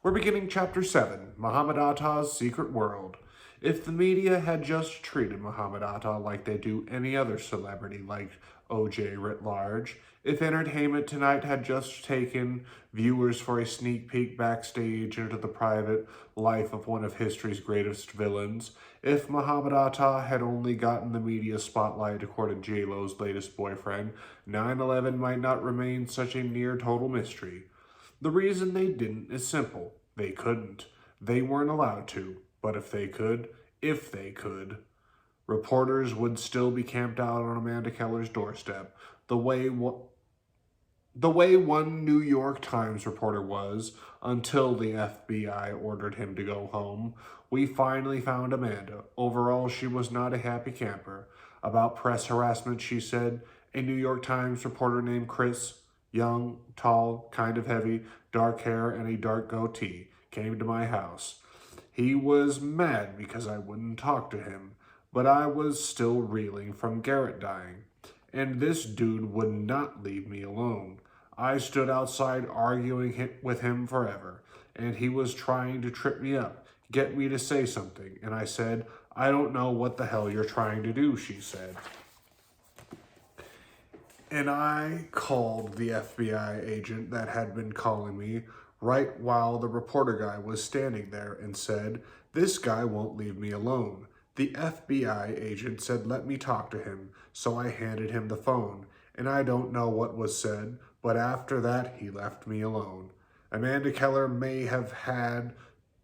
We're beginning Chapter 7, Mohomed Atta's Secret World. If the media had just treated Mohomed Atta like they do any other celebrity like OJ writ large, if Entertainment Tonight had just taken viewers for a sneak peek backstage into the private life of one of history's greatest villains, if Mohomed Atta had only gotten the media spotlight according to J-Lo's latest boyfriend, 9/11 might not remain such a near total mystery. The reason they didn't is simple. They couldn't. They weren't allowed to. But if they could, reporters would still be camped out on Amanda Keller's doorstep, the way one New York Times reporter was until the FBI ordered him to go home. We finally found Amanda. Overall, she was not a happy camper. About press harassment, she said, a New York Times reporter named Chris, young, tall, kind of heavy, dark hair, and a dark goatee, came to my house. He was mad because I wouldn't talk to him, but I was still reeling from Garrett dying. And this dude would not leave me alone. I stood outside arguing with him forever, and he was trying to trip me up, get me to say something, and I said, I don't know what the hell you're trying to do, she said. And I called the FBI agent that had been calling me right while the reporter guy was standing there and said, this guy won't leave me alone. The FBI agent said, let me talk to him, so I handed him the phone, and I don't know what was said, but after that, he left me alone. Amanda Keller may have had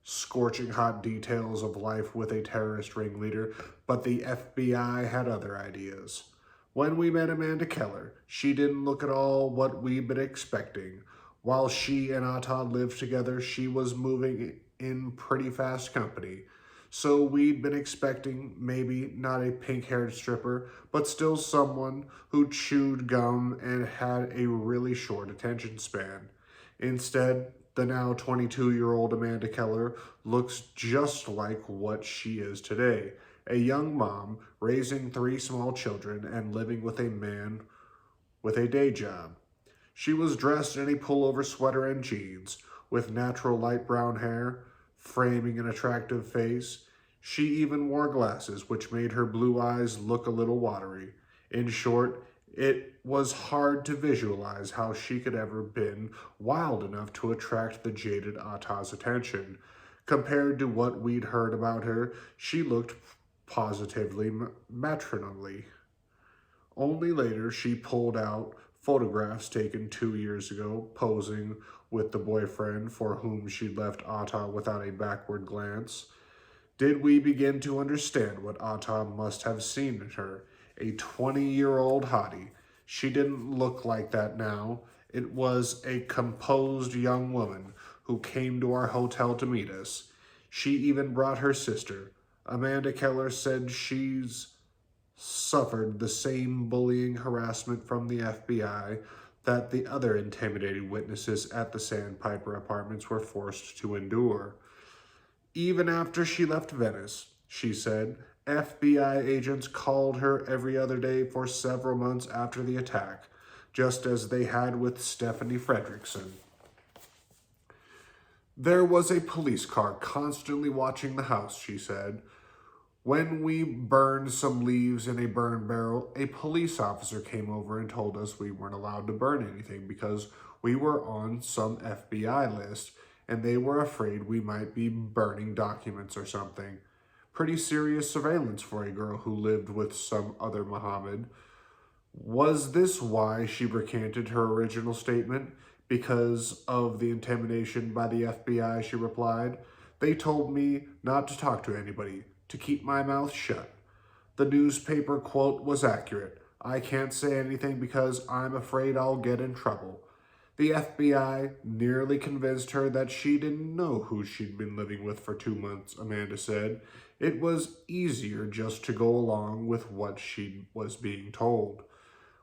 scorching hot details of life with a terrorist ringleader, but the FBI had other ideas. When we met Amanda Keller, she didn't look at all what we'd been expecting. While she and Atta lived together, she was moving in pretty fast company. So we'd been expecting maybe not a pink-haired stripper, but still someone who chewed gum and had a really short attention span. Instead, the now 22-year-old Amanda Keller looks just like what she is today. A young mom raising 3 small children and living with a man with a day job. She was dressed in a pullover sweater and jeans, with natural light brown hair, framing an attractive face. She even wore glasses, which made her blue eyes look a little watery. In short, it was hard to visualize how she could ever been wild enough to attract the jaded Atta's attention. Compared to what we'd heard about her, she looked positively matronly. Only later she pulled out photographs taken 2 years ago, posing with the boyfriend for whom she'd left Atta without a backward glance. Did we begin to understand what Atta must have seen in her? A 20-year-old hottie. She didn't look like that now. It was a composed young woman who came to our hotel to meet us. She even brought her sister. Amanda Keller said she's suffered the same bullying harassment from the FBI that the other intimidating witnesses at the Sandpiper Apartments were forced to endure. Even after she left Venice, she said, FBI agents called her every other day for several months after the attack, just as they had with Stephanie Fredrickson. There was a police car constantly watching the house, she said. When we burned some leaves in a burn barrel, a police officer came over and told us we weren't allowed to burn anything because we were on some FBI list and they were afraid we might be burning documents or something. Pretty serious surveillance for a girl who lived with some other Mohomed. Was this why she recanted her original statement? Because of the intimidation by the FBI, she replied. They told me not to talk to anybody, to keep my mouth shut. The newspaper quote was accurate. I can't say anything because I'm afraid I'll get in trouble. The FBI nearly convinced her that she didn't know who she'd been living with for 2 months, Amanda said. It was easier just to go along with what she was being told.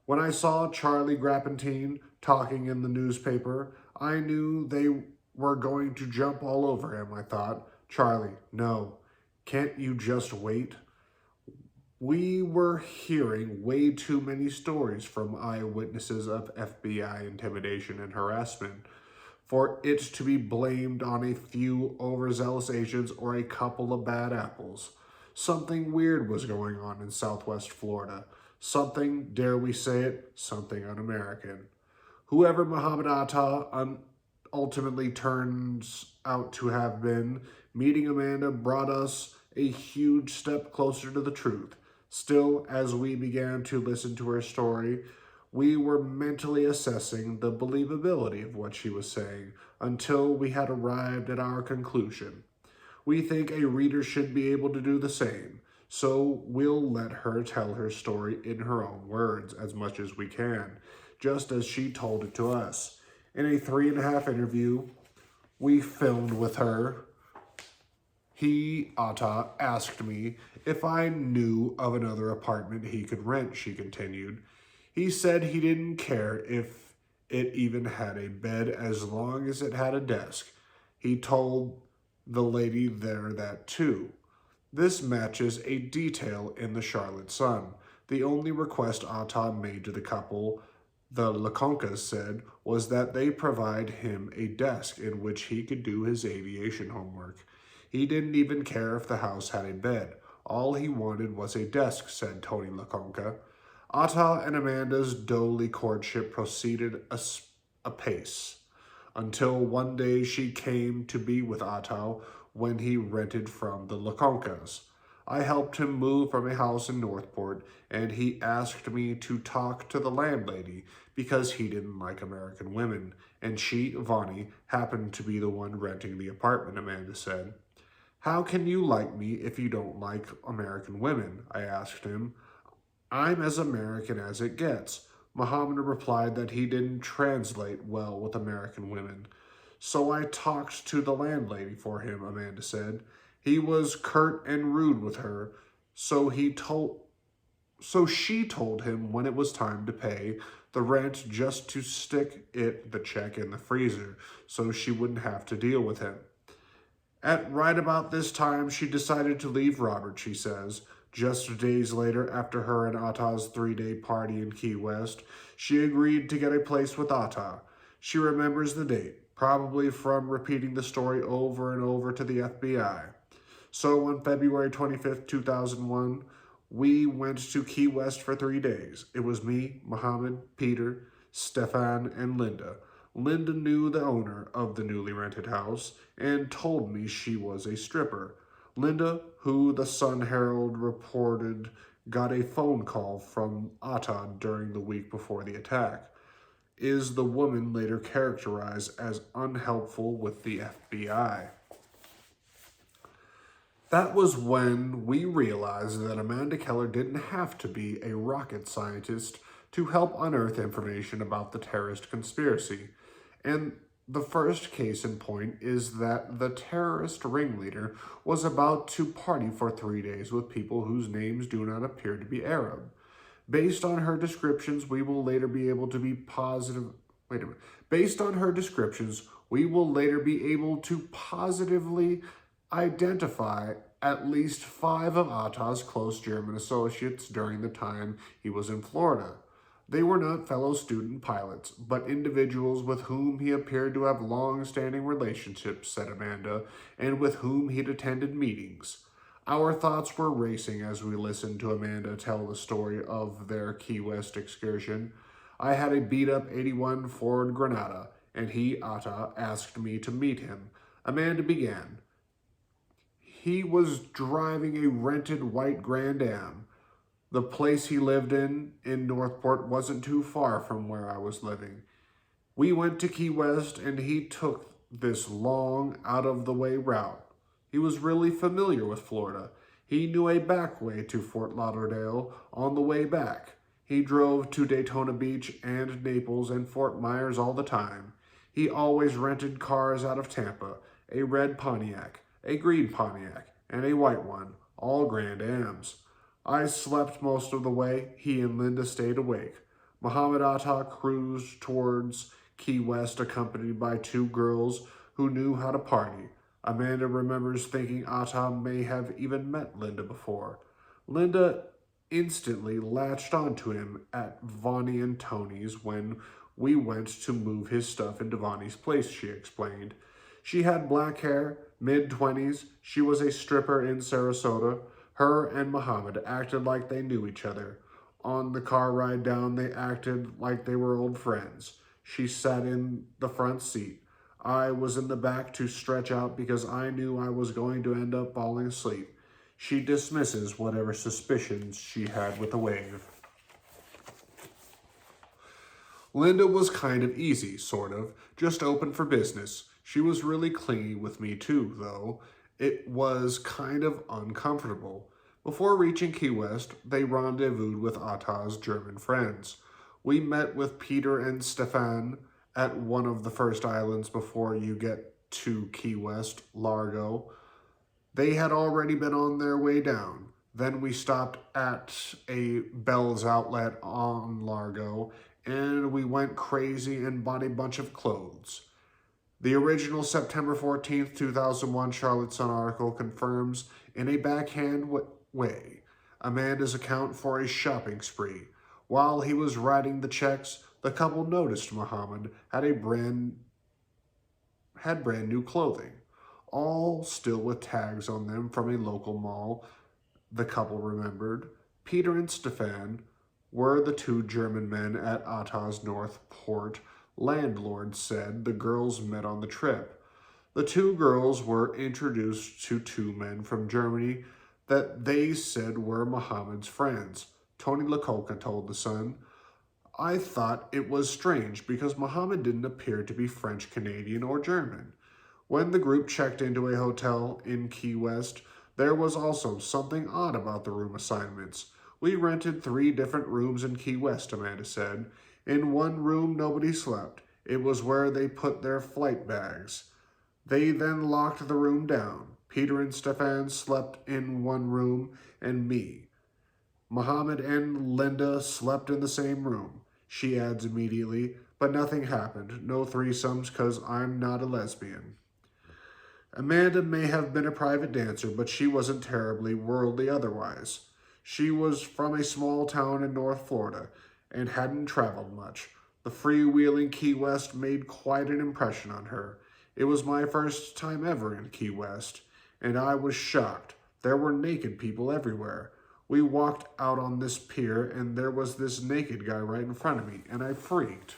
When I saw Charlie Grappentine talking in the newspaper, I knew they were going to jump all over him, I thought. Charlie, no. Can't you just wait? We were hearing way too many stories from eyewitnesses of FBI intimidation and harassment. for it to be blamed on a few overzealous agents or a couple of bad apples. Something weird was going on in Southwest Florida. Something, dare we say it, something un-American. Whoever Mohomed Atta ultimately turns out to have been, meeting Amanda brought us a huge step closer to the truth. Still, as we began to listen to her story, we were mentally assessing the believability of what she was saying until we had arrived at our conclusion. We think a reader should be able to do the same, so we'll let her tell her story in her own words as much as we can, just as she told it to us. In a 3.5 interview we filmed with her, Atta, asked me if I knew of another apartment he could rent, she continued. He said he didn't care if it even had a bed as long as it had a desk. He told the lady there that too. This matches a detail in the Charlotte Sun. The only request Atta made to the couple, the Lakonkas said, was that they provide him a desk in which he could do his aviation homework. He didn't even care if the house had a bed. All he wanted was a desk, said Tony Lakonka. Atta and Amanda's doughy courtship proceeded apace, until one day she came to be with Atta when he rented from the Lakonkas. I helped him move from a house in Northport, and he asked me to talk to the landlady because he didn't like American women, and she, Vonnie, happened to be the one renting the apartment, Amanda said. How can you like me if you don't like American women? I asked him. I'm as American as it gets. Mohomed replied that he didn't translate well with American women. So I talked to the landlady for him, Amanda said. He was curt and rude with her, so she told him when it was time to pay the rent just to stick the check in the freezer so she wouldn't have to deal with him. At right about this time, she decided to leave Robert, she says. Just days later, after her and Atta's 3-day party in Key West, she agreed to get a place with Atta. She remembers the date, probably from repeating the story over and over to the FBI. So on February 25th, 2001, we went to Key West for 3 days. It was me, Mohomed, Peter, Stefan, and Linda. Linda knew the owner of the newly rented house and told me she was a stripper. Linda, who the Sun Herald reported got a phone call from Atta during the week before the attack, is the woman later characterized as unhelpful with the FBI. That was when we realized that Amanda Keller didn't have to be a rocket scientist to help unearth information about the terrorist conspiracy. And the first case in point is that the terrorist ringleader was about to party for 3 days with people whose names do not appear to be Arab. Based on her descriptions, we will later be able to positively identify at least 5 of Atta's close German associates during the time he was in Florida. They were not fellow student pilots, but individuals with whom he appeared to have long-standing relationships, said Amanda, and with whom he'd attended meetings. Our thoughts were racing as we listened to Amanda tell the story of their Key West excursion. I had a beat-up 81 Ford Granada, and he, Atta, asked me to meet him. Amanda began. He was driving a rented white Grand Am. The place he lived in Northport wasn't too far from where I was living. We went to Key West, and he took this long, out-of-the-way route. He was really familiar with Florida. He knew a back way to Fort Lauderdale on the way back. He drove to Daytona Beach and Naples and Fort Myers all the time. He always rented cars out of Tampa, a red Pontiac, a green Pontiac, and a white one, all Grand Ams. I slept most of the way. He and Linda stayed awake. Mohomed Atta cruised towards Key West accompanied by 2 girls who knew how to party. Amanda remembers thinking Atta may have even met Linda before. Linda instantly latched onto him at Vonnie and Tony's when We went to move his stuff into Vonnie's place, she explained. She had black hair, mid-20s. She was a stripper in Sarasota. Her and Mohomed acted like they knew each other. On the car ride down, they acted like they were old friends. She sat in the front seat. I was in the back to stretch out because I knew I was going to end up falling asleep. She dismisses whatever suspicions she had with a wave. Linda was kind of easy, sort of, just open for business. She was really clingy with me too, though. It was kind of uncomfortable. Before reaching Key West, they rendezvoused with Atta's German friends. We met with Peter and Stefan at one of the first islands before you get to Key West, Largo. They had already been on their way down. Then we stopped at a Bell's outlet on Largo, and we went crazy and bought a bunch of clothes. The original September 14th, 2001 Charlotte Sun article confirms in a backhand way Amanda's account for a shopping spree. While he was writing the checks, the couple noticed Mohomed had brand new clothing, all still with tags on them from a local mall. The couple remembered. Peter and Stefan were the two German men at Atta's North Port. Landlord said the girls met on the trip. The two girls were introduced to two men from Germany that they said were Mohammed's friends. Tony Lacoca told The Sun, I thought it was strange because Mohomed didn't appear to be French, Canadian, or German. When the group checked into a hotel in Key West, there was also something odd about the room assignments. We rented 3 different rooms in Key West, Amanda said. In one room, nobody slept. It was where they put their flight bags. They then locked the room down. Peter and Stefan slept in one room, and me. Mohomed and Linda slept in the same room. She adds immediately, but nothing happened. No threesomes, 'cause I'm not a lesbian. Amanda may have been a private dancer, but she wasn't terribly worldly otherwise. She was from a small town in North Florida and hadn't traveled much. The freewheeling Key West made quite an impression on her. It was my first time ever in Key West, and I was shocked. There were naked people everywhere. We walked out on this pier, and there was this naked guy right in front of me, and I freaked.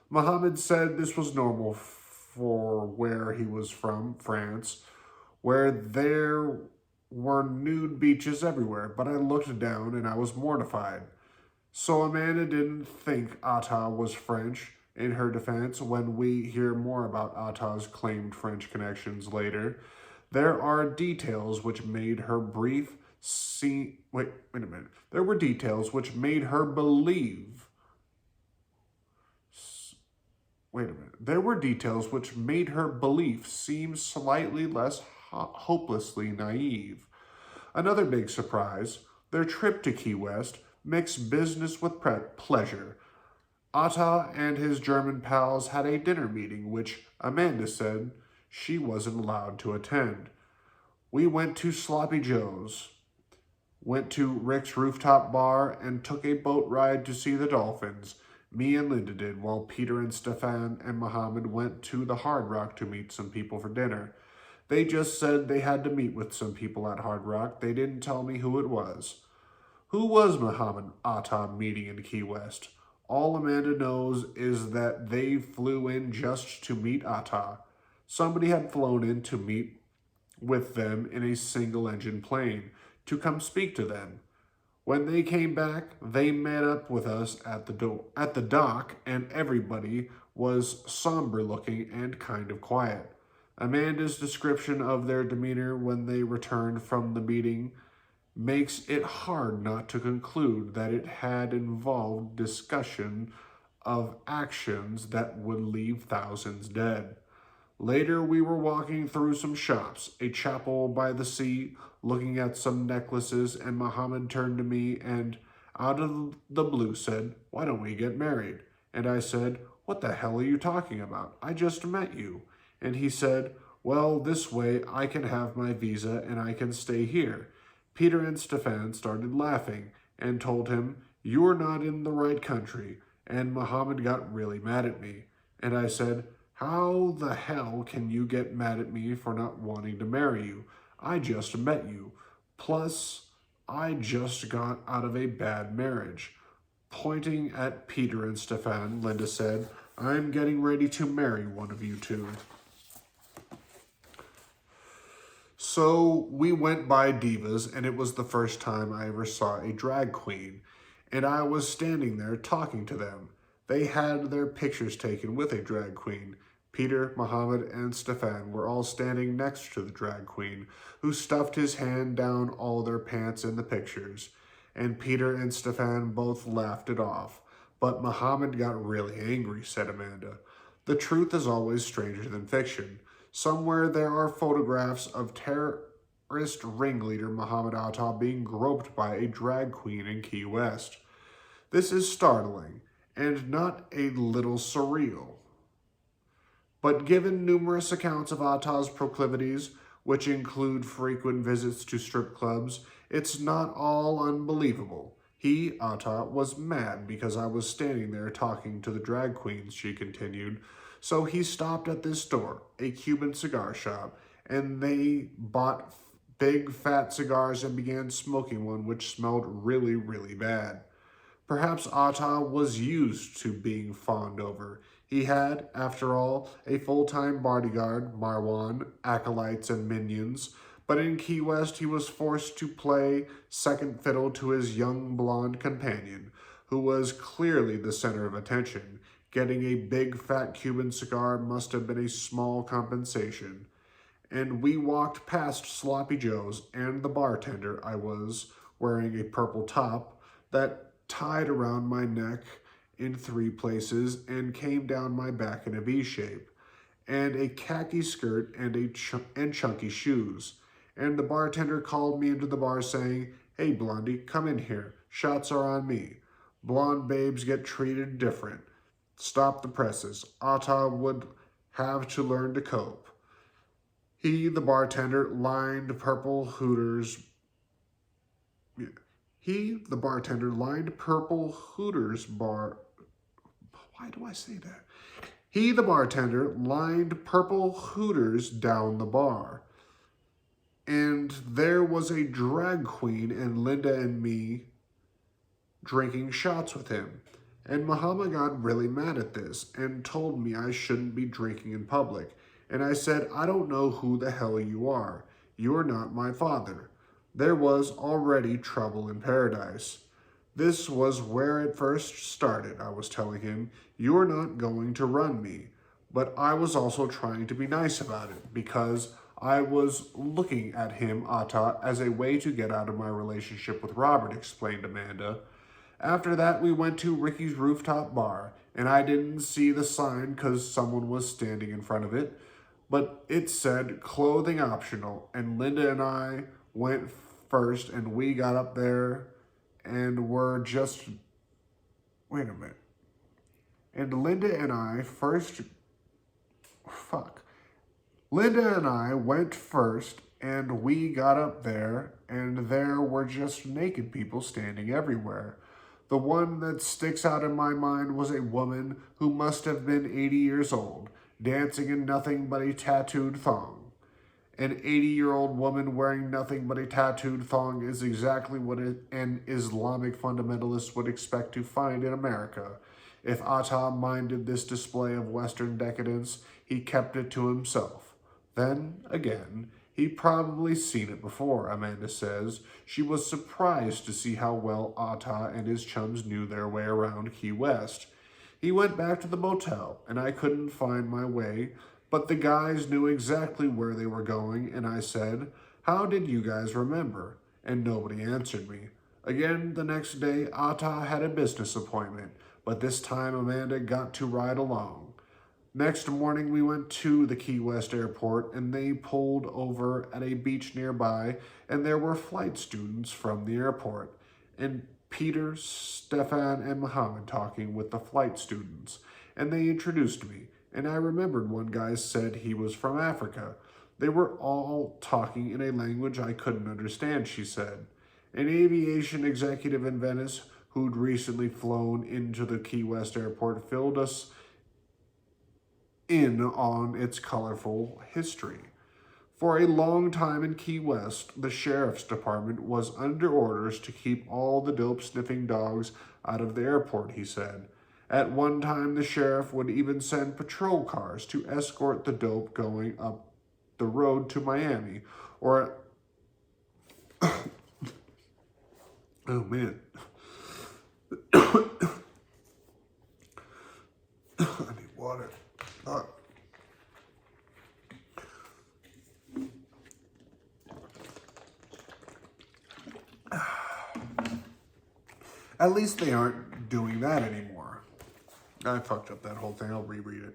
Mohomed said this was normal for where he was from, France, where there were nude beaches everywhere, but I looked down and I was mortified. So Amanda didn't think Atta was French. In her defense, when we hear more about Atta's claimed French connections later, there are details which made her brief see. Wait a minute. There were details which made her believe. There were details which made her belief seem slightly less hopelessly naive. Another big surprise, their trip to Key West mixed business with pleasure. Atta and his German pals had a dinner meeting, which Amanda said she wasn't allowed to attend. We went to Sloppy Joe's, went to Rick's rooftop bar, and took a boat ride to see the dolphins. Me and Linda did, while Peter and Stefan and Mohomed went to the Hard Rock to meet some people for dinner. They just said they had to meet with some people at Hard Rock. They didn't tell me who it was. Who was Mohomed Atta meeting in Key West? All Amanda knows is that they flew in just to meet Atta. Somebody had flown in to meet with them in a single-engine plane to come speak to them. When they came back, they met up with us at the dock, and everybody was somber-looking and kind of quiet. Amanda's description of their demeanor when they returned from the meeting makes it hard not to conclude that it had involved discussion of actions that would leave thousands dead. Later, we were walking through some shops, a chapel by the sea, looking at some necklaces, and Mohomed turned to me and, out of the blue, said, "Why don't we get married?" And I said, "What the hell are you talking about? I just met you." And he said, "Well, this way I can have my visa and I can stay here." Peter and Stefan started laughing and told him, "You're not in the right country." and Mohomed got really mad at me. And I said, how the hell can you get mad at me for not wanting to marry you? I just met you. Plus, I just got out of a bad marriage. Pointing at Peter and Stefan, Linda said, I'm getting ready to marry one of you two. So we went by Divas, and it was the first time I ever saw a drag queen, and I was standing there talking to them. They had their pictures taken with a drag queen. Peter, Mohomed, and Stefan were all standing next to the drag queen, who stuffed his hand down all their pants in the pictures. And Peter and Stefan both laughed it off. But Mohomed got really angry, said Amanda. The truth is always stranger than fiction. Somewhere there are photographs of terrorist ringleader Mohomed Atta being groped by a drag queen in Key West. This is startling, and not a little surreal. But given numerous accounts of Atta's proclivities, which include frequent visits to strip clubs, it's not all unbelievable. He, Atta, was mad because I was standing there talking to the drag queens, she continued. So he stopped at this store, a Cuban cigar shop, and they bought big fat cigars and began smoking one which smelled really, really bad. Perhaps Atta was used to being fawned over. He had, after all, a full-time bodyguard, Marwan, acolytes, and minions, but in Key West he was forced to play second fiddle to his young blonde companion, who was clearly the center of attention. Getting a big fat Cuban cigar must have been a small compensation. And we walked past Sloppy Joe's and the bartender. I was wearing a purple top that tied around my neck in 3 places and came down my back in a V shape, and a khaki skirt and chunky shoes. And the bartender called me into the bar saying, hey Blondie, come in here. Shots are on me. Blonde babes get treated different. Stop the presses. Atta would have to learn to cope. He, the bartender, lined Purple Hooters bar. Why do I say that? He, the bartender, lined Purple Hooters down the bar. And there was a drag queen and Linda and me drinking shots with him. And Mohomed got really mad at this and told me I shouldn't be drinking in public. And I said, I don't know who the hell you are. You're not my father. There was already trouble in paradise. This was where it first started, I was telling him. You're not going to run me. But I was also trying to be nice about it because I was looking at him, Atta, as a way to get out of my relationship with Robert, explained Amanda. After that, we went to Ricky's rooftop bar, and I didn't see the sign because someone was standing in front of it, but it said clothing optional, and Linda and I went first, and we got up there and were just, wait a minute, and Linda and I went first, and we got up there, and there were just naked people standing everywhere. The one that sticks out in my mind was a woman who must have been 80 years old, dancing in nothing but a tattooed thong. An 80-year-old woman wearing nothing but a tattooed thong is exactly what an Islamic fundamentalist would expect to find in America. If Atta minded this display of Western decadence, he kept it to himself. Then, again, he'd probably seen it before, Amanda says. She was surprised to see how well Atta and his chums knew their way around Key West. He went back to the motel, and I couldn't find my way, but the guys knew exactly where they were going, and I said, how did you guys remember? And nobody answered me. Again, the next day, Atta had a business appointment, but this time Amanda got to ride along. Next morning, we went to the Key West airport, and they pulled over at a beach nearby, and there were flight students from the airport, and Peter, Stefan, and Mohomed talking with the flight students, and they introduced me, and I remembered one guy said he was from Africa. They were all talking in a language I couldn't understand, she said. An aviation executive in Venice who'd recently flown into the Key West airport, filled us in on its colorful history. For a long time in Key West, the sheriff's department was under orders to keep all the dope-sniffing dogs out of the airport, he said. At one time, the sheriff would even send patrol cars to escort the dope going up the road to Miami, or... Oh, man. I need water. At least they aren't doing that anymore. I fucked up that whole thing. I'll reread it.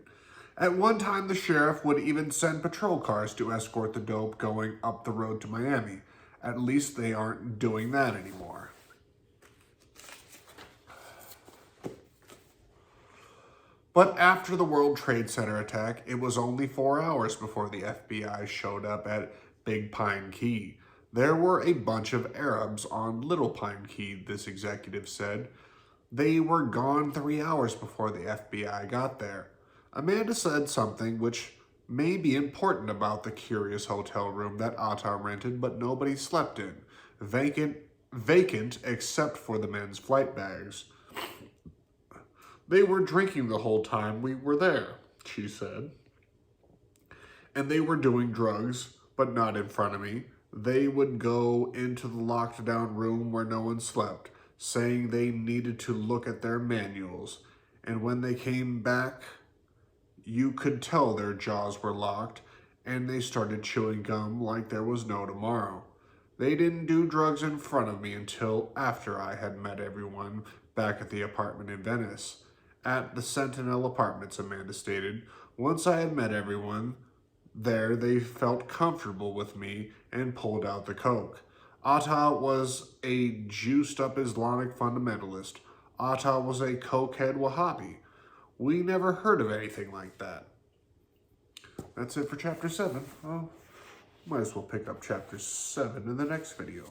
At one time, the sheriff would even send patrol cars to escort the dope going up the road to Miami. At least they aren't doing that anymore. But after the World Trade Center attack, it was only 4 hours before the FBI showed up at Big Pine Key. There were a bunch of Arabs on Little Pine Key, this executive said. They were gone 3 hours before the FBI got there. Amanda said something which may be important about the curious hotel room that Atta rented, but nobody slept in. Vacant except for the men's flight bags. They were drinking the whole time we were there, she said. And they were doing drugs, but not in front of me. They would go into the locked down room where no one slept, saying they needed to look at their manuals. And when they came back, you could tell their jaws were locked, and they started chewing gum like there was no tomorrow. They didn't do drugs in front of me until after I had met everyone back at the apartment in Venice. At the Sentinel Apartments, Amanda stated. Once I had met everyone there, they felt comfortable with me and pulled out the coke. Atta was a juiced-up Islamic fundamentalist. Atta was a cokehead Wahhabi. We never heard of anything like that. That's it for Chapter 7. Well, might as well pick up Chapter 7 in the next video.